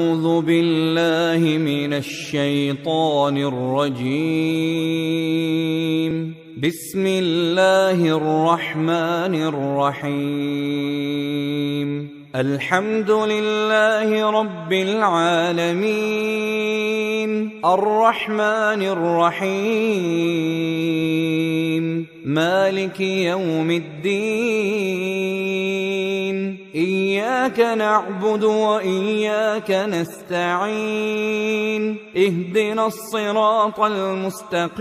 أعوذ بالله من الشيطان الرجيم. بسم الله الرحمن الرحيم. الحمد لله رب العالمين، الرحمن الرحيم، مالك يوم الدين. إياك نعبد وإياك نستعين، اهدنا الصراط المستقيم،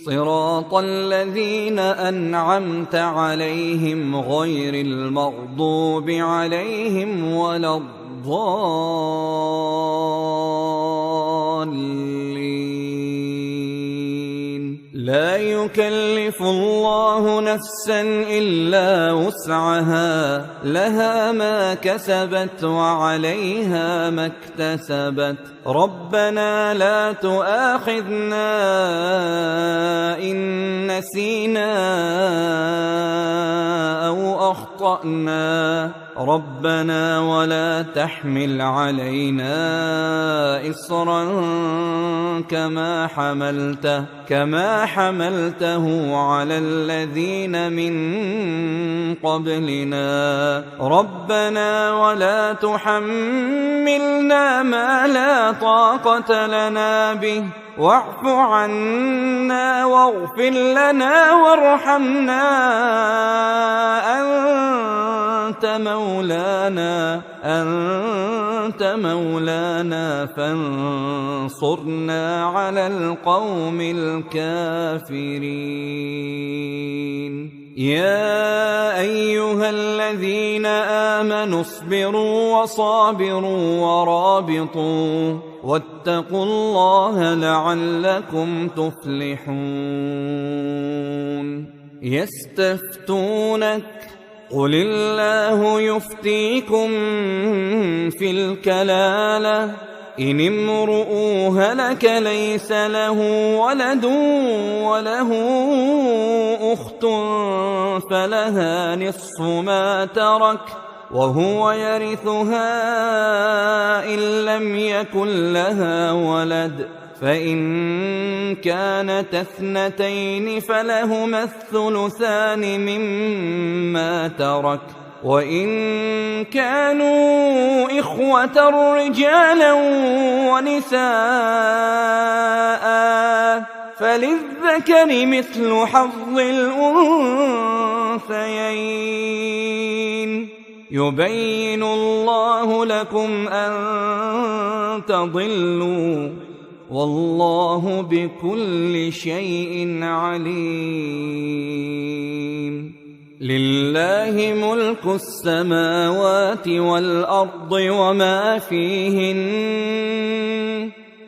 صراط الذين أنعمت عليهم غير المغضوب عليهم ولا الضالين. لا يكلف الله نفسا إلا وسعها، لها ما كسبت وعليها ما اكتسبت. ربنا لا تؤاخذنا إن نسينا أو أخطأنا، ربنا ولا تحمل علينا إصرا كما حملته على الذين من قبلنا. ربنا ولا تحملنا ما لا طاقة لنا به، واعف عنا واغفر لنا وارحمنا، أنت مولانا فانصرنا على القوم الكافرين. يا أيها الذين آمنوا اصبروا وصابروا ورابطوا واتقوا الله لعلكم تفلحون. يستفتونك قل الله يفتيكم في الكلالة، إن امرؤ هلك ليس له ولد وله أخت فلها نصف ما ترك وهو يرثها إن لم يكن لها ولد، فإن كانت اثنتين فلهما الثلثان مما ترك، وإن كانوا إخوة رجالا ونساء فللذكر مثل حظ الأنثيين. يبين الله لكم أن تضلوا، والله بكل شيء عليم. لله ملك السماوات والأرض وما فيهن،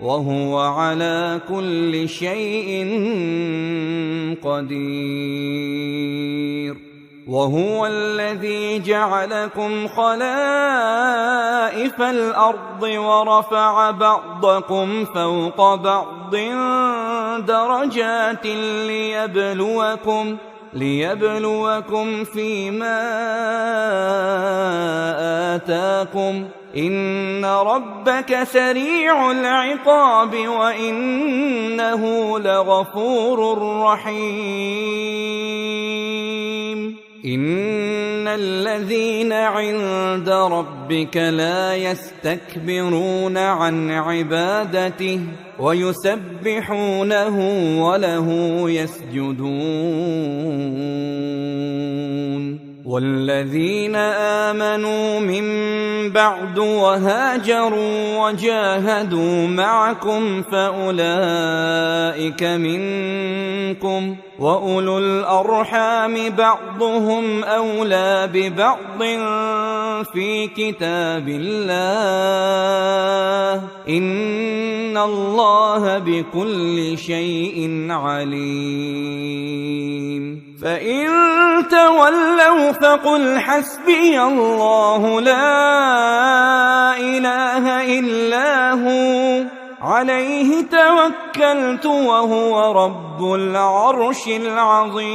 وهو على كل شيء قدير. وهو الذي جعلكم خلائف الأرض ورفع بعضكم فوق بعض درجات ليبلوكم فيما آتاكم، إن ربك سريع العقاب وإنه لغفور رحيم. إن الذين عند ربك لا يستكبرون عن عبادته ويسبحونه وله يسجدون. والذين آمنوا من بعد وهاجروا وجاهدوا معكم فأولئك منكم، وأولو الأرحام بعضهم أولى ببعض في كتاب الله، إن الله بكل شيء عليم. فإن تولوا فقل حسبي الله لا إله إلا هو عليه توكلت وهو رب العرش العظيم.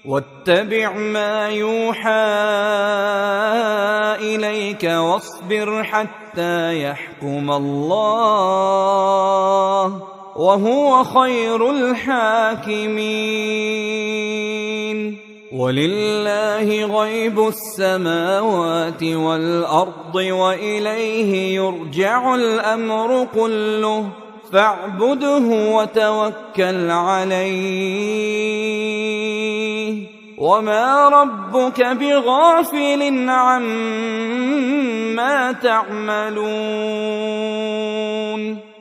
واتبع ما يوحى إليك واصبر حتى يحكم الله وهو خير الحاكمين. ولله غيب السماوات والأرض وإليه يرجع الأمر كله فاعبده وتوكل عليه وما ربك بغافل عما تعملون.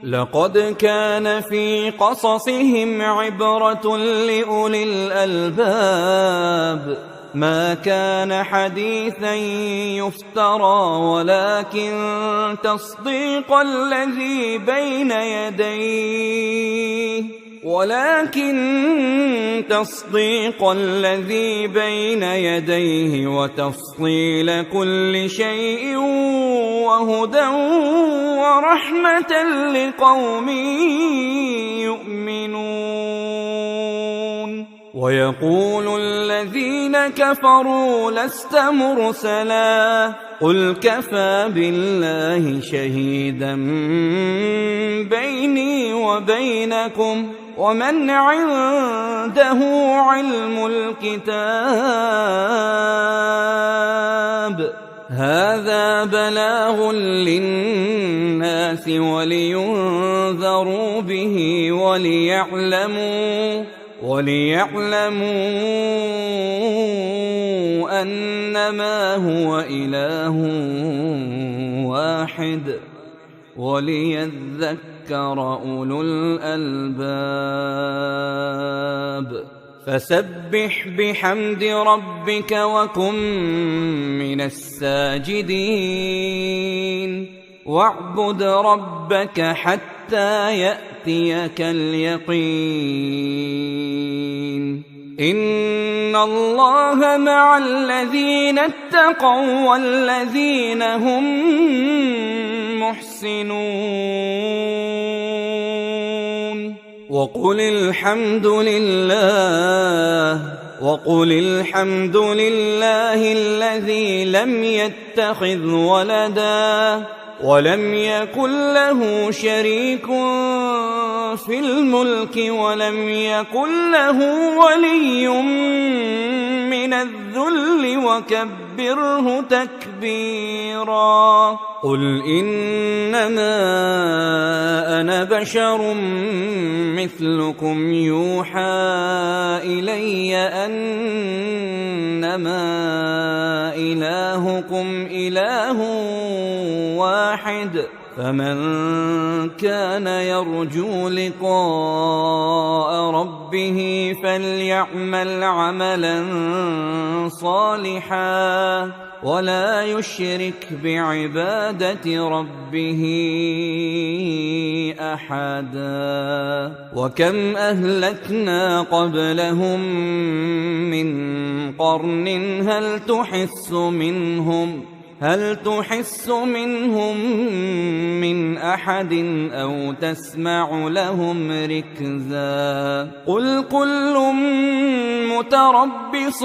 لقد كان في قصصهم عبرة لأولي الألباب ما كان حديثا يفترى ولكن تصديق الذي بين يديه وتفصيل كل شيء وهدى ورحمة لقوم يؤمنون. ويقول الذين كفروا لست مرسلا قل كفى بالله شهيدا بيني وبينكم ومن عنده علم الكتاب. هذا بلاغ للناس ولينذروا به وليعلموا أنما هو إله واحد وليذكر أولو الألباب. فسبح بحمد ربك وكن من الساجدين واعبد ربك حتى يأتيك اليقين. إن الله مع الذين اتقوا والذين هم محسنون. وقل الحمد لله الذي لم يتخذ ولدا ولم يكن له شريك في الملك ولم يكن له ولي من الذل وكبره تكبيرا. قل إنما أنا بشر مثلكم يوحى إلي أنما إلهكم إله واحد فمن كان يرجو لقاء ربه فليعمل عملا صالحا ولا يشرك بعبادة ربه أحدا. وكم أهلكنا قبلهم من قرن هل تحس منهم من أحد أو تسمع لهم ركزا. قل كل متربص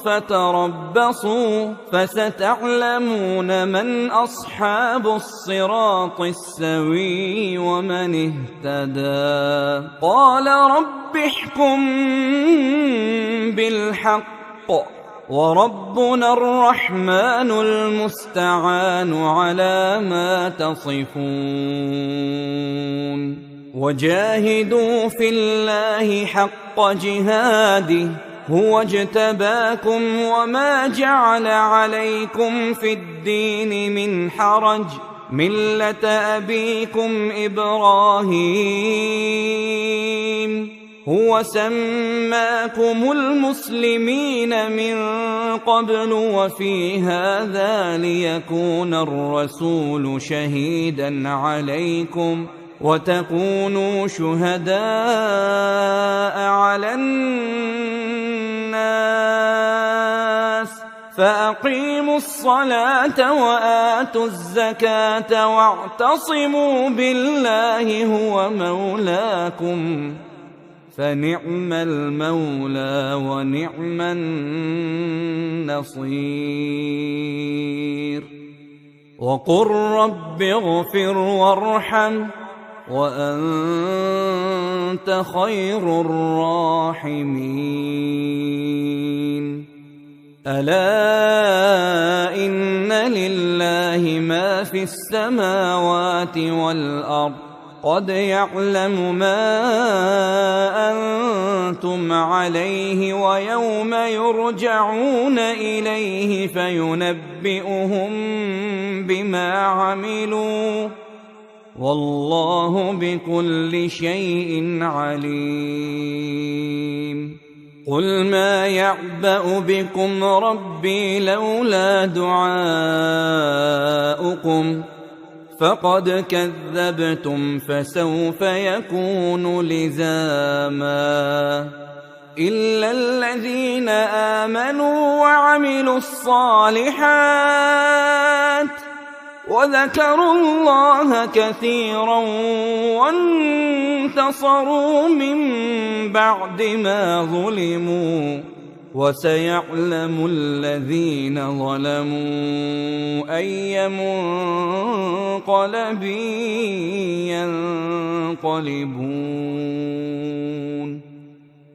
فتربصوا فستعلمون من أصحاب الصراط السوي ومن اهتدى. قال رب احكم بالحق وربنا الرحمن المستعان على ما تصفون. وجاهدوا في الله حق جهاده هو اجتباكم وما جعل عليكم في الدين من حرج ملة أبيكم إبراهيم هو سماكم المسلمين من قبل وفي هذا ليكون الرسول شهيدا عليكم وتكونوا شهداء على الناس فأقيموا الصلاة وآتوا الزكاة واعتصموا بالله هو مولاكم فنعم المولى ونعم النصير. وقل رب اغفر وارحم وأنت خير الراحمين. ألا إن لله ما في السماوات والأرض قد يعلم ما أنتم عليه ويوم يرجعون إليه فينبئهم بما عملوا والله بكل شيء عليم. قل ما يعبأ بكم ربي لولا دعاؤكم فقد كذبتم فسوف يكون لزاما. إلا الذين آمنوا وعملوا الصالحات وذكروا الله كثيرا وانتصروا من بعد ما ظلموا وسيعلم الذين ظلموا أي منقلب ينقلبون.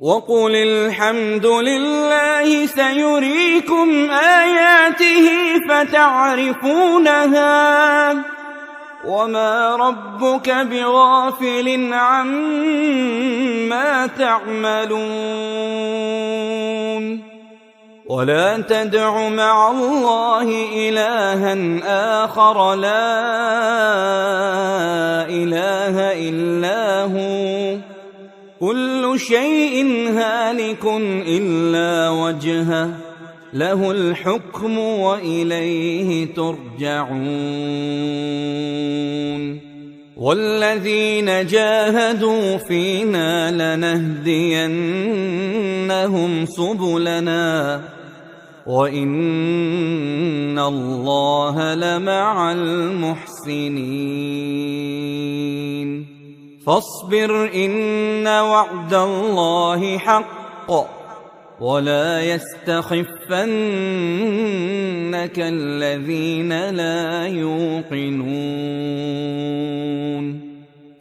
وقل الحمد لله سيريكم آياته فتعرفونها وما ربك بغافل عما تعملون. ولا تدع مع الله إلها آخر لا إله إلا هو كل شيء هالك إلا وجهه له الحكم وإليه ترجعون. والذين جاهدوا فينا لنهدينهم سبلنا وإن الله لمع المحسنين. فاصبر إن وعد الله حق ولا يستخفنك الذين لا يوقنون.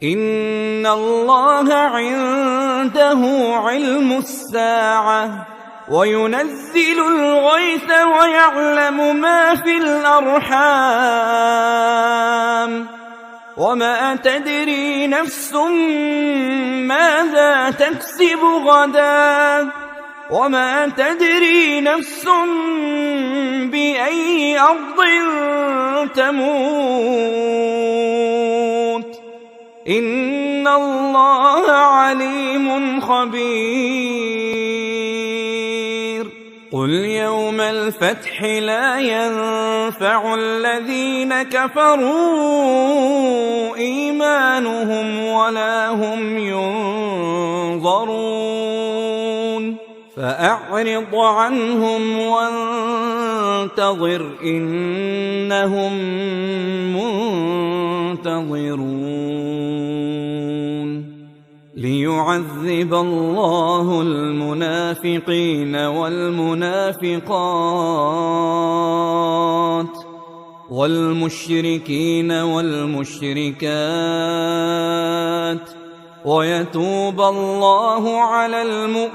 إن الله عنده علم الساعة وينزل الغيث ويعلم ما في الأرحام وما تدري نفس ماذا تكسب غدا وما تدري نفس بأي أرض تموت إن الله عليم خبير. قل يوم الفتح لا ينفع الذين كفروا إيمانهم ولا هم ينظرون. فأعرض عنهم وانتظر إنهم منتظرون. ليعذب الله المنافقين والمنافقات والمشركين والمشركات ويتوب الله على المؤمنين